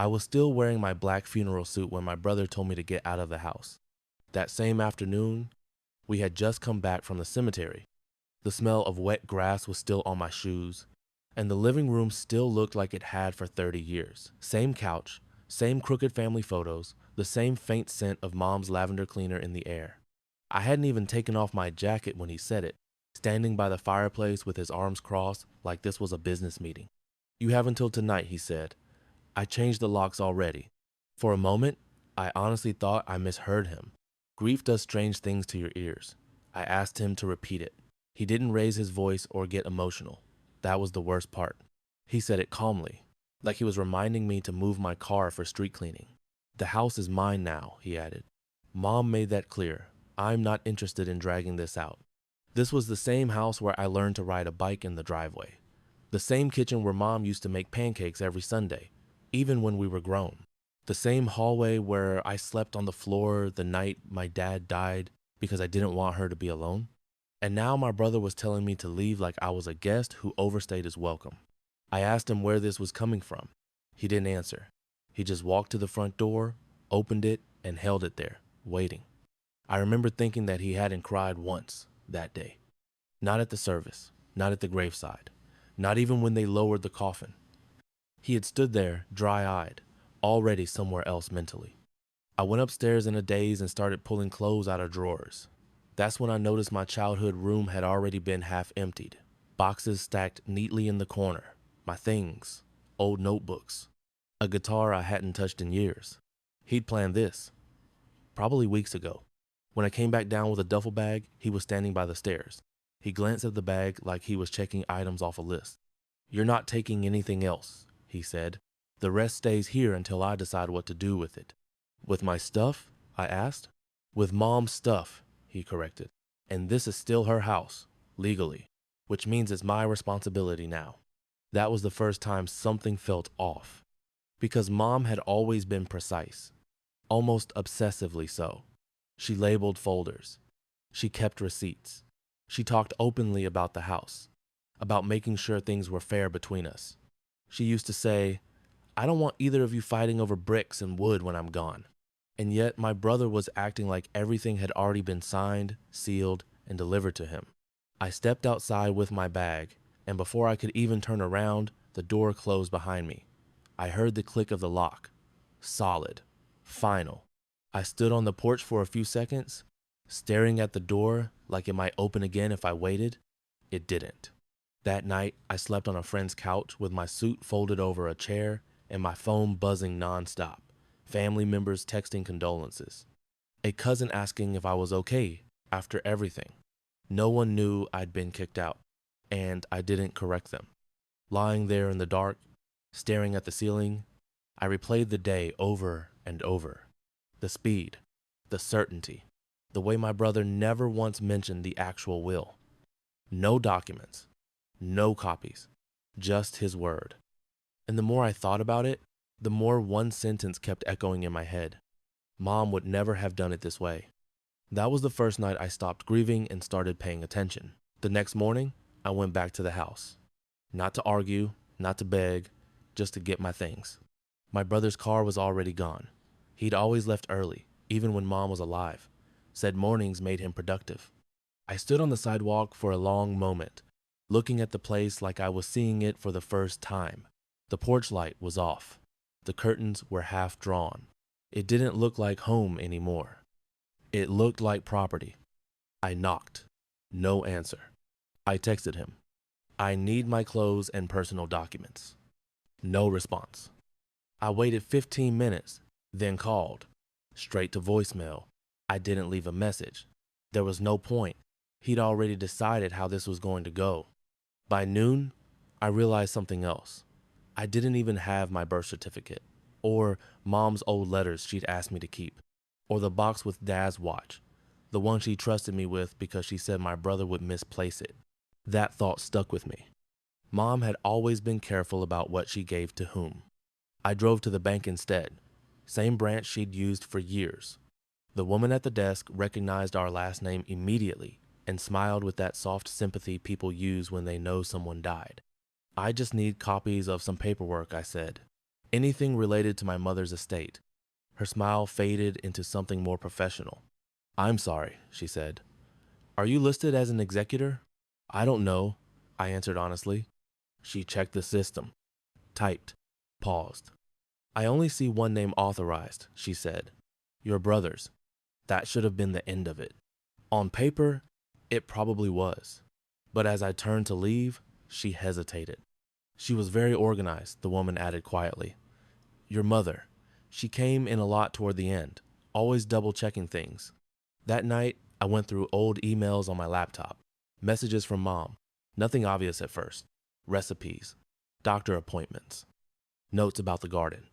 I was still wearing my black funeral suit when my brother told me to get out of the house. That same afternoon, we had just come back from the cemetery. The smell of wet grass was still on my shoes, and the living room still looked like it had for 30 years. Same couch, same crooked family photos, the same faint scent of Mom's lavender cleaner in the air. I hadn't even taken off my jacket when he said it, standing by the fireplace with his arms crossed like this was a business meeting. "You have until tonight," he said. "I changed the locks already." For a moment, I honestly thought I misheard him. Grief does strange things to your ears. I asked him to repeat it. He didn't raise his voice or get emotional. That was the worst part. He said it calmly, like he was reminding me to move my car for street cleaning. "The house is mine now," he added. "Mom made that clear. I'm not interested in dragging this out." This was the same house where I learned to ride a bike in the driveway. The same kitchen where Mom used to make pancakes every Sunday, even when we were grown. The same hallway where I slept on the floor the night my dad died because I didn't want her to be alone. And now my brother was telling me to leave like I was a guest who overstayed his welcome. I asked him where this was coming from. He didn't answer. He just walked to the front door, opened it, and held it there, waiting. I remember thinking that he hadn't cried once that day. Not at the service, not at the graveside, not even when they lowered the coffin. He had stood there, dry-eyed, already somewhere else mentally. I went upstairs in a daze and started pulling clothes out of drawers. That's when I noticed my childhood room had already been half emptied. Boxes stacked neatly in the corner, my things, old notebooks, a guitar I hadn't touched in years. He'd planned this, probably weeks ago. When I came back down with a duffel bag, he was standing by the stairs. He glanced at the bag like he was checking items off a list. "You're not taking anything else," he said. "The rest stays here until I decide what to do with it." "With my stuff?" I asked. "With Mom's stuff," he corrected. "And this is still her house, legally, which means it's my responsibility now." That was the first time something felt off. Because Mom had always been precise, almost obsessively so. She labeled folders. She kept receipts. She talked openly about the house, about making sure things were fair between us. She used to say, "I don't want either of you fighting over bricks and wood when I'm gone." And yet my brother was acting like everything had already been signed, sealed, and delivered to him. I stepped outside with my bag, and before I could even turn around, the door closed behind me. I heard the click of the lock. Solid. Final. I stood on the porch for a few seconds, staring at the door like it might open again if I waited. It didn't. That night, I slept on a friend's couch with my suit folded over a chair and my phone buzzing nonstop. Family members texting condolences. A cousin asking if I was okay after everything. No one knew I'd been kicked out, and I didn't correct them. Lying there in the dark, staring at the ceiling, I replayed the day over and over. The speed, the certainty, the way my brother never once mentioned the actual will. No documents, no copies, just his word. And the more I thought about it, the more one sentence kept echoing in my head. Mom would never have done it this way. That was the first night I stopped grieving and started paying attention. The next morning, I went back to the house. Not to argue, not to beg, just to get my things. My brother's car was already gone. He'd always left early, even when Mom was alive. Said mornings made him productive. I stood on the sidewalk for a long moment, looking at the place like I was seeing it for the first time. The porch light was off. The curtains were half drawn. It didn't look like home anymore. It looked like property. I knocked. No answer. I texted him. "I need my clothes and personal documents." No response. I waited 15 minutes, then called. Straight to voicemail. I didn't leave a message. There was no point. He'd already decided how this was going to go. By noon, I realized something else. I didn't even have my birth certificate, or Mom's old letters she'd asked me to keep, or the box with Dad's watch, the one she trusted me with because she said my brother would misplace it. That thought stuck with me. Mom had always been careful about what she gave to whom. I drove to the bank instead, same branch she'd used for years. The woman at the desk recognized our last name immediately and smiled with that soft sympathy people use when they know someone died. "I just need copies of some paperwork," I said. Anything related to my mother's estate. Her smile faded into something more professional. I'm sorry, she said. Are you listed as an executor? I don't know, I answered honestly. She checked the system, typed, paused. I only see one name authorized, she said. Your brother's. That should have been the end of it. On paper, it probably was. But as I turned to leave, she hesitated. She was very organized, the woman added quietly. Your mother. She came in a lot toward the end, always double-checking things. That night, I went through old emails on my laptop, messages from Mom, nothing obvious at first, recipes, doctor appointments, notes about the garden.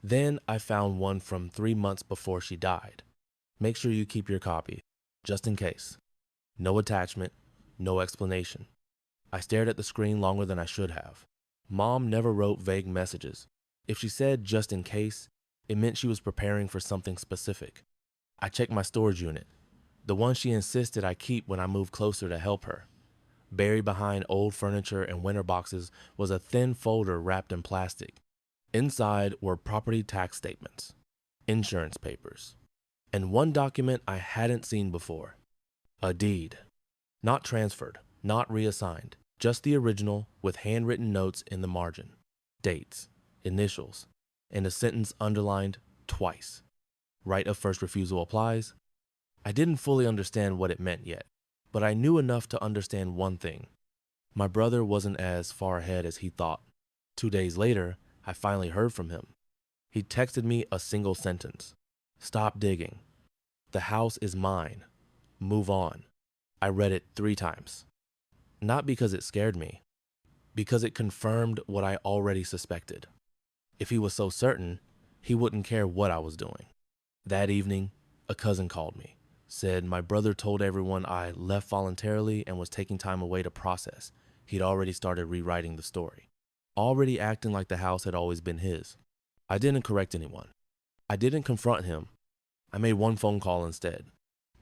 Then I found one from 3 months before she died. Make sure you keep your copy, just in case. No attachment, no explanation. I stared at the screen longer than I should have. Mom never wrote vague messages. If she said just in case, it meant she was preparing for something specific. I checked my storage unit, the one she insisted I keep when I moved closer to help her. Buried behind old furniture and winter boxes was a thin folder wrapped in plastic. Inside were property tax statements, insurance papers, and one document I hadn't seen before. A deed. Not transferred, not reassigned, just the original with handwritten notes in the margin. Dates, initials, and a sentence underlined twice. Right of first refusal applies. I didn't fully understand what it meant yet, but I knew enough to understand one thing. My brother wasn't as far ahead as he thought. 2 days later, I finally heard from him. He texted me a single sentence. Stop digging. The house is mine. Move on. I read it 3 times. Not because it scared me, because it confirmed what I already suspected. If he was so certain, he wouldn't care what I was doing. That evening, a cousin called me, said my brother told everyone I left voluntarily and was taking time away to process. He'd already started rewriting the story, already acting like the house had always been his. I didn't correct anyone. I didn't confront him. I made one phone call instead,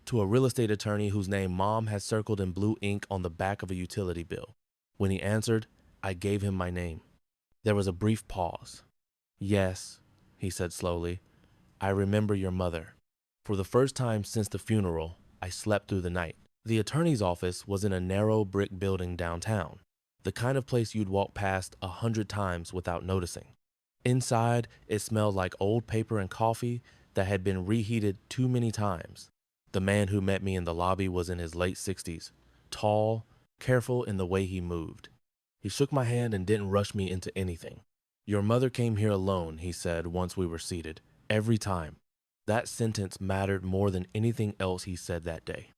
to a real estate attorney whose name Mom had circled in blue ink on the back of a utility bill. When he answered, I gave him my name. There was a brief pause. Yes, he said slowly, I remember your mother. For the first time since the funeral, I slept through the night. The attorney's office was in a narrow brick building downtown, the kind of place you'd walk past 100 times without noticing. Inside, it smelled like old paper and coffee that had been reheated too many times. The man who met me in the lobby was in his late 60s, tall, careful in the way he moved. He shook my hand and didn't rush me into anything. Your mother came here alone, he said once we were seated, every time. That sentence mattered more than anything else he said that day.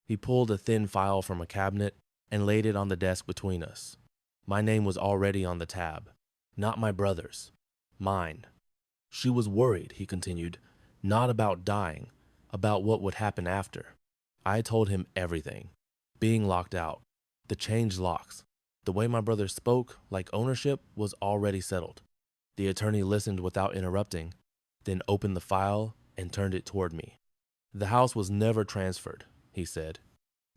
He pulled a thin file from a cabinet and laid it on the desk between us. My name was already on the tab. Not my brother's. Mine. She was worried, he continued, not about dying, about what would happen after. I told him everything. Being locked out, the changed locks, the way my brother spoke like ownership was already settled. The attorney listened without interrupting, then opened the file and turned it toward me. The house was never transferred, he said.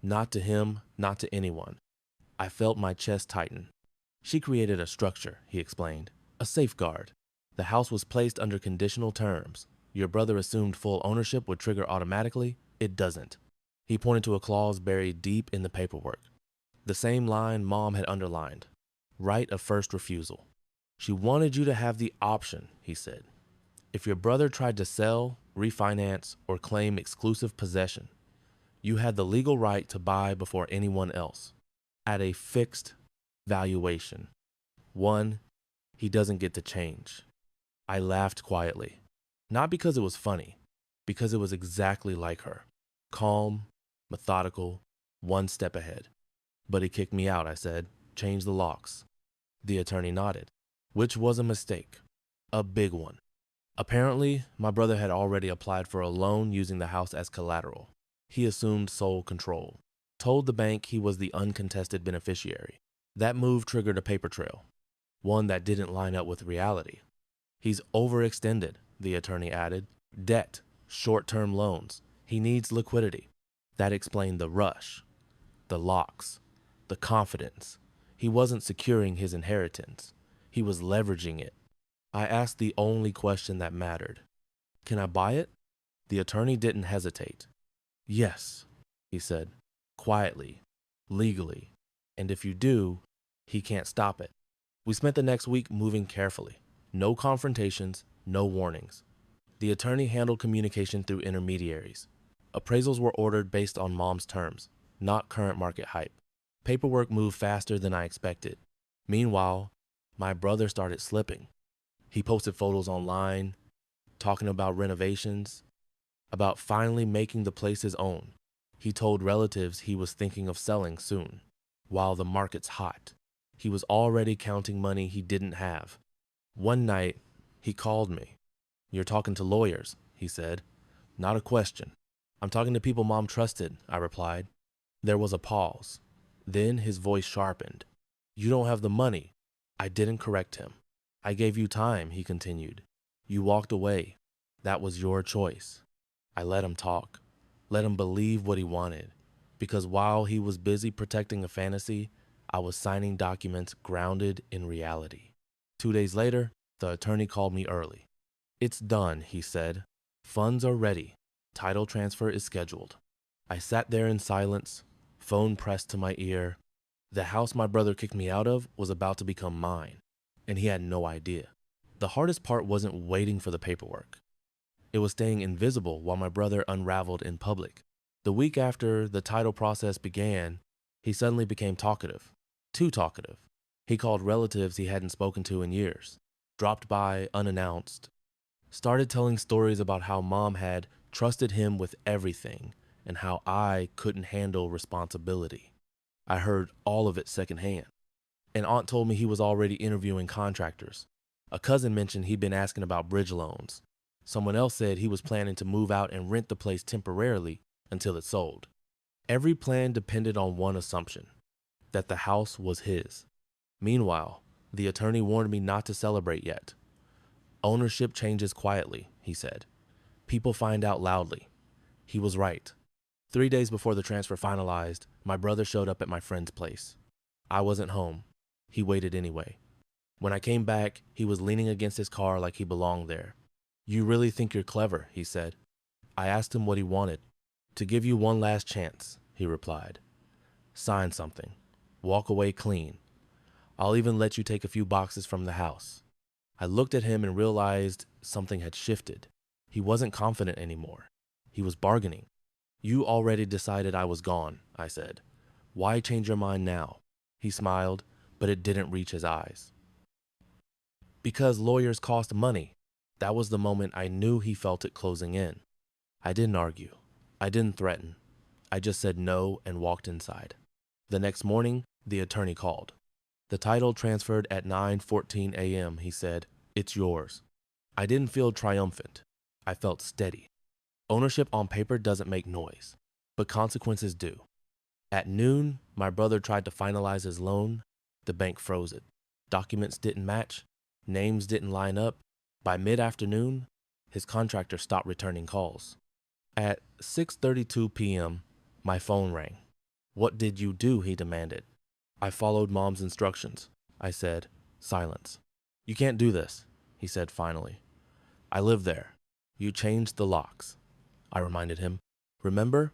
Not to him, not to anyone. I felt my chest tighten. She created a structure, he explained, a safeguard. The house was placed under conditional terms. Your brother assumed full ownership would trigger automatically. It doesn't. He pointed to a clause buried deep in the paperwork. The same line Mom had underlined. Right of first refusal. She wanted you to have the option, he said. If your brother tried to sell, refinance, or claim exclusive possession, you had the legal right to buy before anyone else, at a fixed valuation. One he doesn't get to change. I laughed quietly, not because it was funny, because it was exactly like her. Calm, methodical, one step ahead. But he kicked me out, I said. Change the locks. The attorney nodded, which was a mistake, a big one. Apparently, my brother had already applied for a loan using the house as collateral. He assumed sole control, told the bank he was the uncontested beneficiary. That move triggered a paper trail, one that didn't line up with reality. He's overextended, the attorney added. Debt, short-term loans. He needs liquidity. That explained the rush, the locks, the confidence. He wasn't securing his inheritance. He was leveraging it. I asked the only question that mattered. Can I buy it? The attorney didn't hesitate. Yes, he said, quietly, legally. And if you do, he can't stop it. We spent the next week moving carefully. No confrontations, no warnings. The attorney handled communication through intermediaries. Appraisals were ordered based on mom's terms, not current market hype. Paperwork moved faster than I expected. Meanwhile, my brother started slipping. He posted photos online, talking about renovations, about finally making the place his own. He told relatives he was thinking of selling soon, while the market's hot. He was already counting money he didn't have. One night, he called me. You're talking to lawyers, he said. Not a question. I'm talking to people Mom trusted, I replied. There was a pause. Then his voice sharpened. You don't have the money. I didn't correct him. I gave you time, he continued. You walked away. That was your choice. I let him talk, let him believe what he wanted, because while he was busy protecting a fantasy, I was signing documents grounded in reality. 2 days later, the attorney called me early. It's done, he said. Funds are ready. Title transfer is scheduled. I sat there in silence, phone pressed to my ear. The house my brother kicked me out of was about to become mine, and he had no idea. The hardest part wasn't waiting for the paperwork. It was staying invisible while my brother unraveled in public. The week after the title process began, he suddenly became talkative. Too talkative. He called relatives he hadn't spoken to in years, dropped by unannounced, started telling stories about how Mom had trusted him with everything and how I couldn't handle responsibility. I heard all of it secondhand. An aunt told me he was already interviewing contractors. A cousin mentioned he'd been asking about bridge loans. Someone else said he was planning to move out and rent the place temporarily until it sold. Every plan depended on one assumption, that the house was his. Meanwhile, the attorney warned me not to celebrate yet. Ownership changes quietly, he said. People find out loudly. He was right. 3 days before the transfer finalized, my brother showed up at my friend's place. I wasn't home. He waited anyway. When I came back, he was leaning against his car like he belonged there. You really think you're clever, he said. I asked him what he wanted. To give you one last chance, he replied. Sign something. Walk away clean. I'll even let you take a few boxes from the house. I looked at him and realized something had shifted. He wasn't confident anymore. He was bargaining. You already decided I was gone, I said. Why change your mind now? He smiled, but it didn't reach his eyes. Because lawyers cost money. That was the moment I knew he felt it closing in. I didn't argue. I didn't threaten. I just said no and walked inside. The next morning, the attorney called. The title transferred at 9:14 a.m., he said. It's yours. I didn't feel triumphant. I felt steady. Ownership on paper doesn't make noise, but consequences do. At noon, my brother tried to finalize his loan. The bank froze it. Documents didn't match. Names didn't line up. By mid-afternoon, his contractor stopped returning calls. At 6:32 p.m., my phone rang. What did you do? He demanded. I followed Mom's instructions, I said. Silence. You can't do this, he said finally. I live there. You changed the locks, I reminded him. Remember?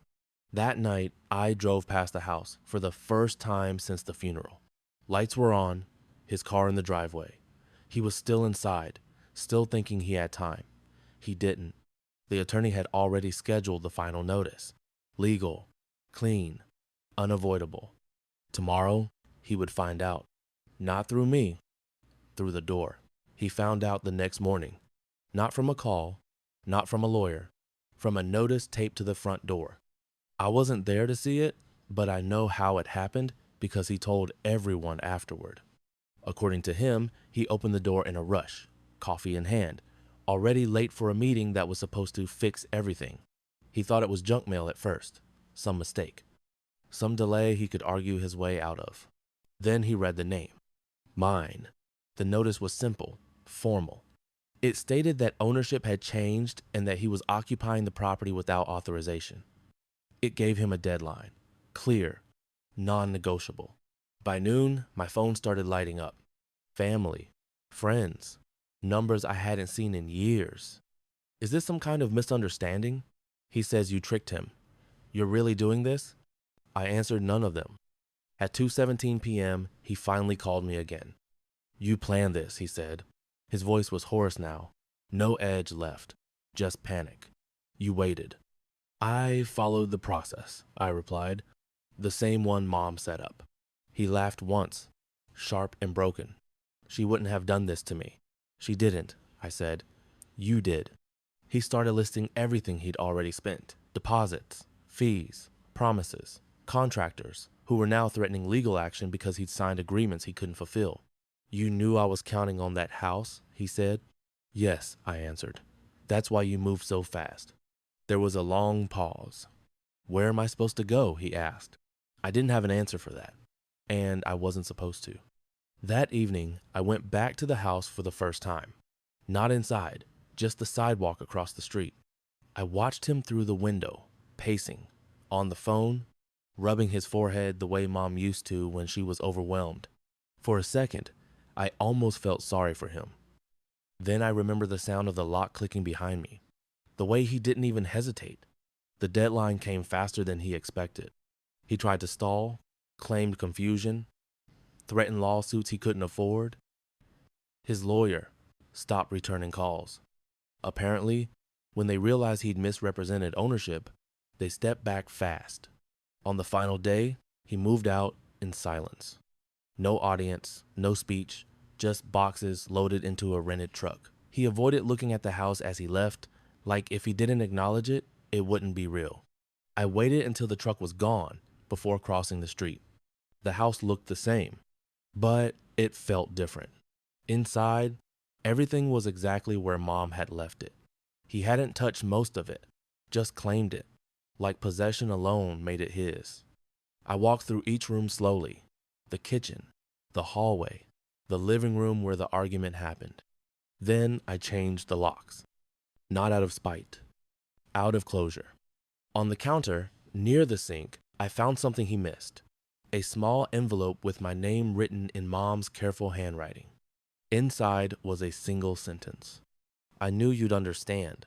That night, I drove past the house for the first time since the funeral. Lights were on, his car in the driveway. He was still inside, still thinking he had time. He didn't. The attorney had already scheduled the final notice. Legal, clean, unavoidable. Tomorrow, he would find out. Not through me, through the door. He found out the next morning. Not from a call, not from a lawyer, from a notice taped to the front door. I wasn't there to see it, but I know how it happened because he told everyone afterward. According to him, he opened the door in a rush, coffee in hand, already late for a meeting that was supposed to fix everything. He thought it was junk mail at first, some mistake, some delay he could argue his way out of. Then he read the name, mine. The notice was simple, formal. It stated that ownership had changed and that he was occupying the property without authorization. It gave him a deadline, clear, non-negotiable. By noon, my phone started lighting up. Family, friends, numbers I hadn't seen in years. Is this some kind of misunderstanding? He says you tricked him. You're really doing this? I answered none of them. At 2:17 p.m., he finally called me again. You planned this, he said. His voice was hoarse now. No edge left, just panic. You waited. I followed the process, I replied, the same one Mom set up. He laughed once, sharp and broken. She wouldn't have done this to me. She didn't, I said. You did. He started listing everything he'd already spent. Deposits, fees, promises, contractors, who were now threatening legal action because he'd signed agreements he couldn't fulfill. You knew I was counting on that house, he said. Yes, I answered. That's why you moved so fast. There was a long pause. Where am I supposed to go? He asked. I didn't have an answer for that, and I wasn't supposed to. That evening, I went back to the house for the first time. Not inside, just the sidewalk across the street. I watched him through the window, pacing, on the phone, rubbing his forehead the way Mom used to when she was overwhelmed. For a second, I almost felt sorry for him. Then I remember the sound of the lock clicking behind me, the way he didn't even hesitate. The deadline came faster than he expected. He tried to stall, claimed confusion, threatened lawsuits he couldn't afford. His lawyer stopped returning calls. Apparently, when they realized he'd misrepresented ownership, they stepped back fast. On the final day, he moved out in silence. No audience, no speech, just boxes loaded into a rented truck. He avoided looking at the house as he left, like if he didn't acknowledge it, it wouldn't be real. I waited until the truck was gone before crossing the street. The house looked the same, but it felt different. Inside, everything was exactly where Mom had left it. He hadn't touched most of it, just claimed it, like possession alone made it his. I walked through each room slowly, the kitchen, the hallway, the living room where the argument happened. Then I changed the locks. Not out of spite, out of closure. On the counter, near the sink, I found something he missed. A small envelope with my name written in Mom's careful handwriting. Inside was a single sentence. I knew you'd understand.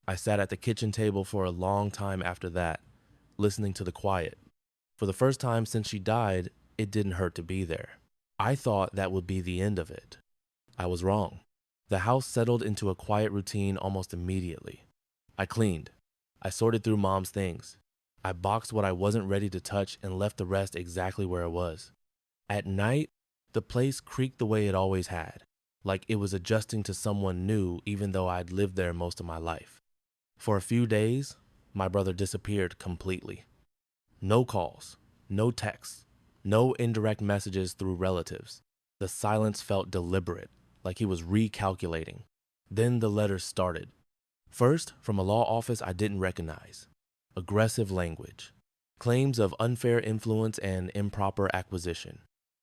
I sat at the kitchen table for a long time after that, listening to the quiet. For the first time since she died, it didn't hurt to be there. I thought that would be the end of it. I was wrong. The house settled into a quiet routine almost immediately. I cleaned. I sorted through Mom's things. I boxed what I wasn't ready to touch and left the rest exactly where it was. At night, the place creaked the way it always had, like it was adjusting to someone new even though I'd lived there most of my life. For a few days, my brother disappeared completely. No calls, no texts, no indirect messages through relatives. The silence felt deliberate, like he was recalculating. Then the letters started. First, from a law office I didn't recognize. Aggressive language. Claims of unfair influence and improper acquisition.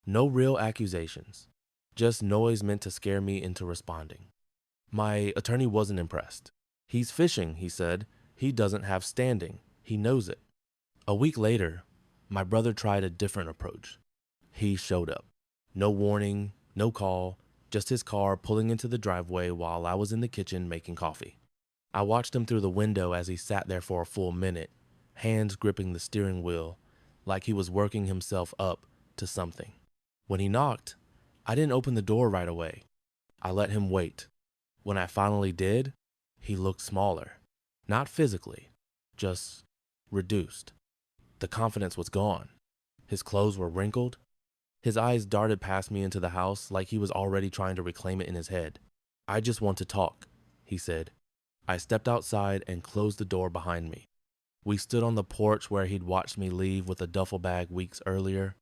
No real accusations. Just noise meant to scare me into responding. My attorney wasn't impressed. He's fishing, he said. He doesn't have standing. He knows it. A week later, my brother tried a different approach. He showed up. No warning, no call, just his car pulling into the driveway while I was in the kitchen making coffee. I watched him through the window as he sat there for a full minute, hands gripping the steering wheel, like he was working himself up to something. When he knocked, I didn't open the door right away. I let him wait. When I finally did, he looked smaller. Not physically, just reduced. The confidence was gone. His clothes were wrinkled. His eyes darted past me into the house like he was already trying to reclaim it in his head. I just want to talk, he said. I stepped outside and closed the door behind me. We stood on the porch where he'd watched me leave with a duffel bag weeks earlier.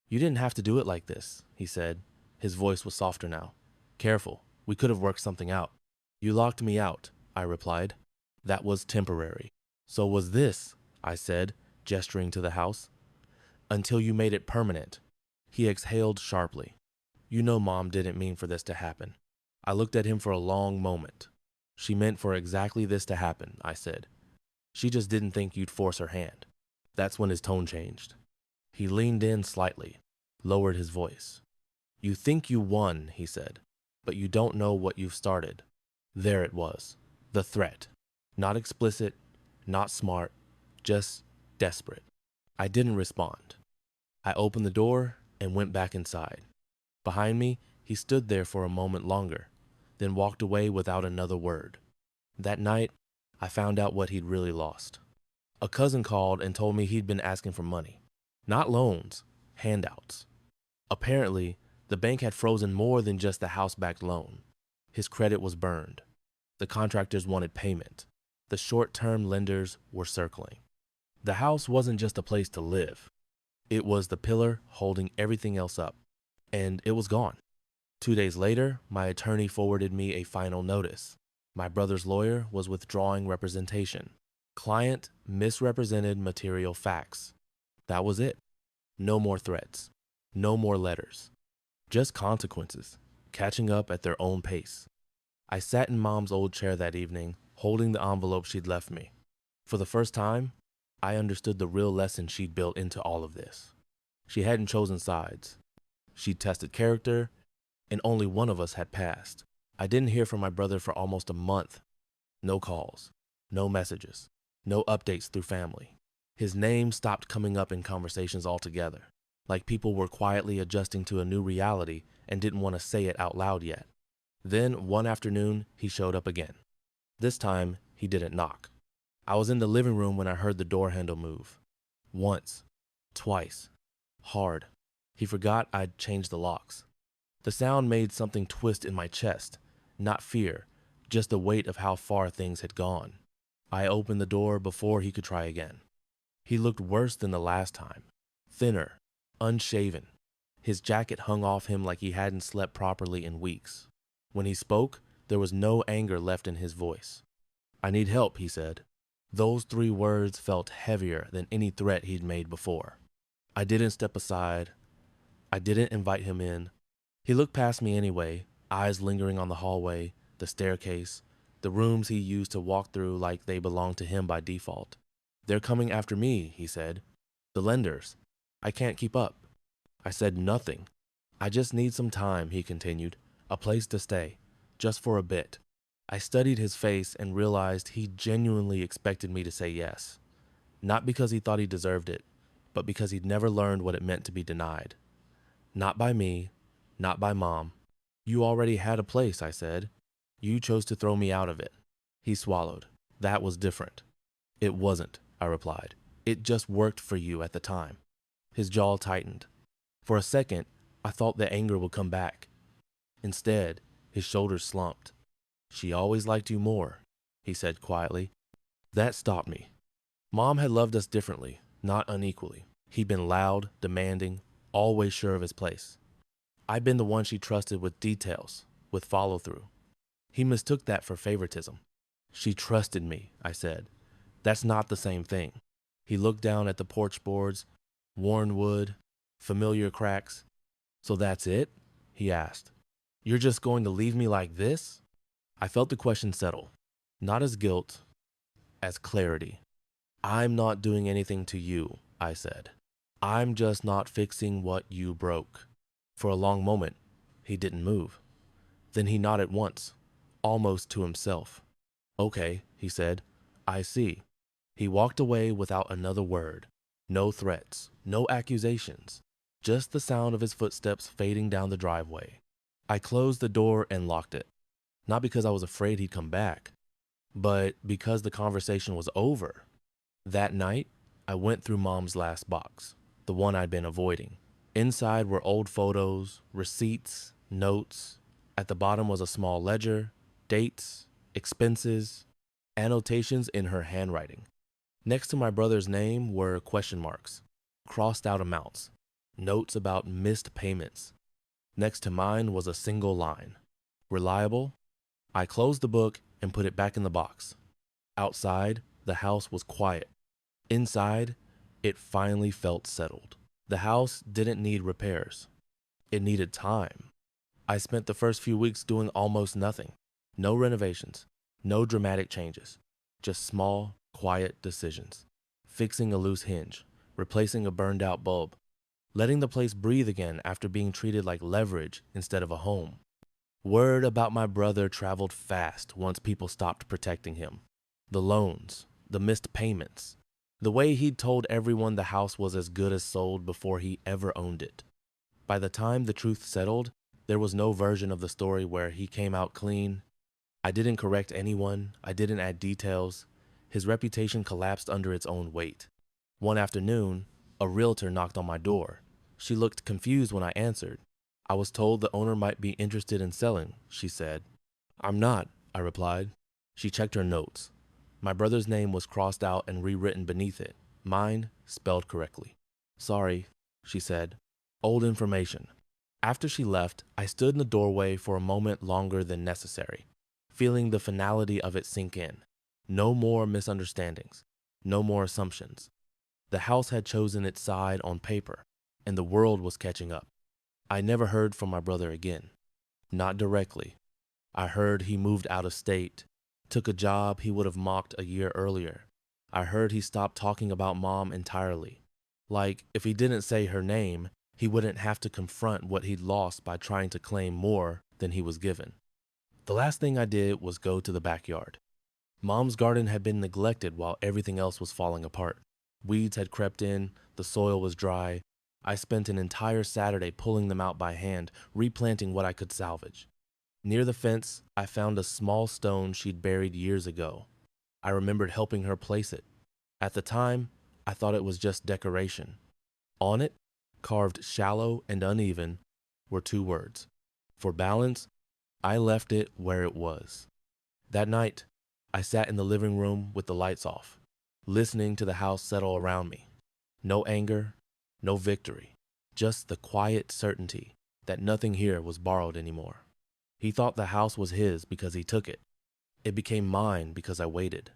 You didn't have to do it like this, he said. His voice was softer now. Careful, we could have worked something out. You locked me out, I replied. That was temporary. So was this, I said, gesturing to the house. Until you made it permanent. He exhaled sharply. You know Mom didn't mean for this to happen. I looked at him for a long moment. She meant for exactly this to happen, I said. She just didn't think you'd force her hand. That's when his tone changed. He leaned in slightly, lowered his voice. You think you won, he said. but you don't know what you've started. There it was. The threat. Not explicit, not smart, just desperate. I didn't respond. I opened the door and went back inside. Behind me, he stood there for a moment longer, then walked away without another word. That night, I found out what he'd really lost. A cousin called and told me he'd been asking for money. Not loans, handouts. Apparently, the bank had frozen more than just the house-backed loan. His credit was burned. The contractors wanted payment. The short-term lenders were circling. The house wasn't just a place to live. It was the pillar holding everything else up. And it was gone. 2 days later, my attorney forwarded me a final notice. My brother's lawyer was withdrawing representation. Client misrepresented material facts. That was it. No more threats. No more letters. Just consequences, catching up at their own pace. I sat in Mom's old chair that evening, holding the envelope she'd left me. For the first time, I understood the real lesson she'd built into all of this. She hadn't chosen sides. She'd tested character, and only one of us had passed. I didn't hear from my brother for almost a month. No calls, no messages, no updates through family. His name stopped coming up in conversations altogether, like people were quietly adjusting to a new reality and didn't want to say it out loud yet. Then, one afternoon, he showed up again. This time, he didn't knock. I was in the living room when I heard the door handle move. Once, twice, hard. He forgot I'd changed the locks. The sound made something twist in my chest, not fear, just the weight of how far things had gone. I opened the door before he could try again. He looked worse than the last time. Thinner, unshaven. His jacket hung off him like he hadn't slept properly in weeks. When he spoke, there was no anger left in his voice. "I need help," he said. Those 3 words felt heavier than any threat he'd made before. I didn't step aside. I didn't invite him in. He looked past me anyway, eyes lingering on the hallway, the staircase, the rooms he used to walk through like they belonged to him by default. "They're coming after me," he said. "The lenders. I can't keep up." I said nothing. "I just need some time," he continued. "A place to stay. Just for a bit." I studied his face and realized he genuinely expected me to say yes. Not because he thought he deserved it, but because he'd never learned what it meant to be denied. "Not by me, not by Mom." "You already had a place," I said. "You chose to throw me out of it." He swallowed. "That was different." "It wasn't," I replied. "It just worked for you at the time." His jaw tightened. For a second, I thought the anger would come back. Instead, his shoulders slumped. "She always liked you more," he said quietly. That stopped me. Mom had loved us differently, not unequally. He'd been loud, demanding, always sure of his place. I'd been the one she trusted with details, with follow-through. He mistook that for favoritism. "She trusted me," I said. "That's not the same thing." He looked down at the porch boards, worn wood, familiar cracks. "So that's it?" he asked. "You're just going to leave me like this?" I felt the question settle, not as guilt, as clarity. "I'm not doing anything to you," I said. "I'm just not fixing what you broke." For a long moment, he didn't move. Then he nodded once, almost to himself. "Okay," he said. "I see." He walked away without another word. No threats, no accusations, just the sound of his footsteps fading down the driveway. I closed the door and locked it. Not because I was afraid he'd come back, but because the conversation was over. That night, I went through Mom's last box, the one I'd been avoiding. Inside were old photos, receipts, notes. At the bottom was a small ledger, dates, expenses, annotations in her handwriting. Next to my brother's name were question marks, crossed out amounts, notes about missed payments. Next to mine was a single line. Reliable? I closed the book and put it back in the box. Outside, the house was quiet. Inside, it finally felt settled. The house didn't need repairs. It needed time. I spent the first few weeks doing almost nothing. No renovations, no dramatic changes, just small, quiet decisions. Fixing a loose hinge, replacing a burned out bulb, letting the place breathe again after being treated like leverage instead of a home. Word about my brother traveled fast once people stopped protecting him. The loans, the missed payments, the way he'd told everyone the house was as good as sold before he ever owned it. By the time the truth settled, there was no version of the story where he came out clean. I didn't correct anyone, I didn't add details. His reputation collapsed under its own weight. One afternoon, a realtor knocked on my door. She looked confused when I answered. I was told the owner might be interested in selling, she said. I'm not, I replied. She checked her notes. My brother's name was crossed out and rewritten beneath it, mine spelled correctly. Sorry, she said. Old information. After she left, I stood in the doorway for a moment longer than necessary, feeling the finality of it sink in. No more misunderstandings, no more assumptions. The house had chosen its side on paper, and the world was catching up. I never heard from my brother again. Not directly. I heard he moved out of state, took a job he would have mocked a year earlier. I heard he stopped talking about mom entirely. Like, if he didn't say her name, he wouldn't have to confront what he'd lost by trying to claim more than he was given. The last thing I did was go to the backyard. Mom's garden had been neglected while everything else was falling apart. Weeds had crept in, the soil was dry. I spent an entire Saturday pulling them out by hand, replanting what I could salvage. Near the fence, I found a small stone she'd buried years ago. I remembered helping her place it. At the time, I thought it was just decoration. On it, carved shallow and uneven, were two words. For balance, I left it where it was. That night, I sat in the living room with the lights off, listening to the house settle around me. No anger, no victory, just the quiet certainty that nothing here was borrowed anymore. He thought the house was his because he took it. It became mine because I waited.